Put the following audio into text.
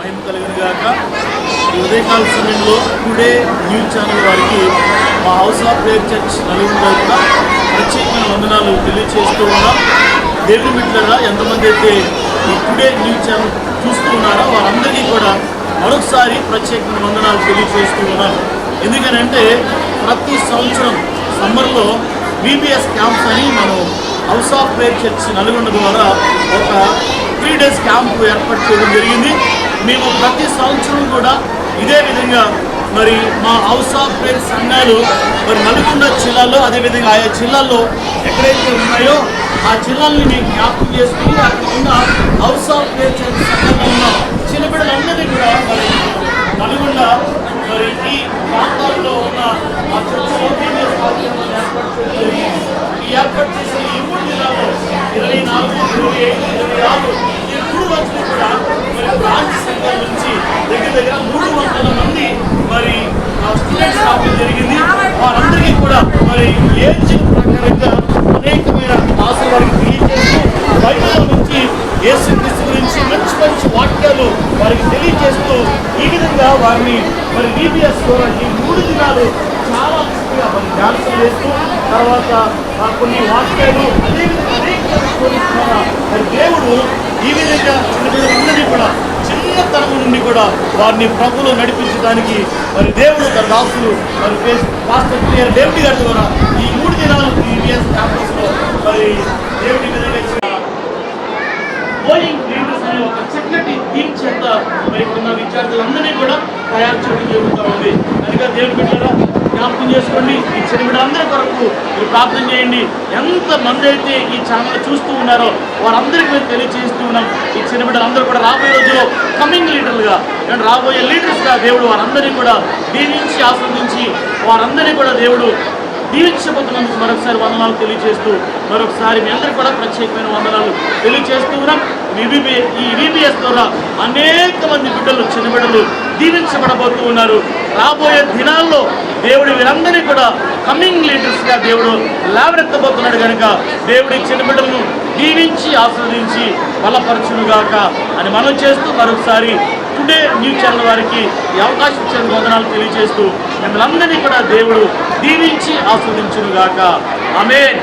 మహిమ కలిగిన గాక. ఈ ఉదయకాల సమయంలో టుడే న్యూస్ ఛానల్ వారికి మా హౌస్ ఆఫ్ ప్రేయర్ చర్చ్ నలుగురు వైపున ప్రత్యేకమైన వందనాలు తెలియజేస్తూ ఉన్నాం. దేవుని బిడ్డలారా, ఎంతమంది అయితే ఈ టుడే న్యూస్ ఛానల్ చూస్తూ ఉన్నారో వారందరికీ కూడా మరొకసారి ప్రత్యేకమైన వందనాలు తెలియజేస్తూ ఉన్నాం. ఎందుకనంటే ప్రతి సంవత్సరం సమ్మర్లో VBS క్యాంప్స్ అని మనం house of prayer church Nalgonda ద్వారా ఒక 3 days క్యాంప్ ఏర్పాటు చేయడం జరిగింది. మేము ప్రతి సంవత్సరం కూడా ఇదే విధంగా మరి మా హౌస్ ఆఫ్ ప్రేయర్ సంఘాలు మరి నల్గొండ జిల్లాలో అదేవిధంగా ఆయా జిల్లాల్లో ఎక్కడైతే ఉన్నాయో ఆ జిల్లాల్ని మేము జ్ఞాపకం చేసుకుని అక్కడ ఉన్న హౌస్ ఆఫ్ ప్రేయర్ చర్చ్ సంఘంలో ఉన్న చిన్న బిడ్డలందరినీ కూడా మరి నల్గొండ మరి ఈ ప్రాంతాల్లో ఉన్న ఆ చర్చలో ఏర్పాటు చేసిన ఈ 3 జిల్లాలో 24, 25, 26 ఈ 3 రోజులు కూడా మరి బ్రాంచ్ సంఘాల నుంచి దగ్గర 300 మంది మరి స్టూడెంట్స్ రావడం జరిగింది. వారందరికీ కూడా మరి ఏజ్ ప్రకారంగా అనేకమైన ఆశలు వారికి తెలియజేస్తూ బైబిల్ నుంచి యేసుక్రీస్తు గురించి మంచి మంచి వాక్యాలు వారికి తెలియజేస్తూ ఈ విధంగా వారిని మరి VBS ద్వారా ఈ 3 దినాలు చాలా చక్కగా మరి డాన్సులు వేస్తూ తర్వాత కొన్ని వాక్యాలు అదేవిధంగా మరి దేవుడు ఈ విధంగా చిన్నపిల్లలందరినీ కూడా చిన్నతనం నుండి కూడా వారిని ప్రభువులో నడిపించడానికి మరి దేవుడు తన దాసులు మరి పాస్టర్ క్లియర్ డేవిడ్ గారి ద్వారా ఈ 3 దినాలు VBS క్యాంపస్లో మరి దేవుడి విధంగా గోయింగ్ లీడర్స్ అనే ఒక చక్కటి థీమ్ చేత మరి ఉన్న విద్యార్థులందరినీ కూడా తయారు చేయడం జరుగుతూ ఉంది. కనుక దేవుడి బిడ్డలారా జ్ఞాపకం చేసుకోండి. ఈ చిన్న బిడ్డలందరి కొరకు మీరు ప్రార్థన చేయండి. ఎంతమంది అయితే ఈ ఛానల్ చూస్తూ ఉన్నారో వారందరికీ మేము తెలియజేస్తూ ఉన్నాం. ఈ చిన్న బిడ్డలందరూ కూడా రాబోయే రోజుల్లో కమింగ్ లీడర్లుగా రాబోయే లీడర్స్గా దేవుడు వారందరినీ కూడా దీవించి ఆస్వాదించి వారందరినీ కూడా దేవుడు దీవించబోతున్నందుకు మరొకసారి వందనాలు తెలియజేస్తూ మరొకసారి మీ అందరికీ కూడా ప్రత్యేకమైన వందనాలు తెలియజేస్తూ ఉన్నాం. ఈ VBS ద్వారా అనేక మంది బిడ్డలు చిన్న బిడ్డలు దీవించబడబోతూ ఉన్నారు. రాబోయే దినాల్లో దేవుడు వీరందరినీ కూడా కమింగ్ లీడర్స్గా దేవుడు లేవనెత్తబోతున్నాడు. కనుక దేవుడి చిన్న బిడ్డలను దీవించి ఆస్వాదించి బలపరచునుగాక అని మనం చేస్తూ మరొకసారి టుడే న్యూస్ ఛానల్ వారికి ఈ అవకాశం ఇచ్చిన వందనాలు తెలియజేస్తూ మిమ్మల్ని అందరినీ కూడా దేవుడు దీవించి ఆస్వాదించునుగాక. ఆమేన్.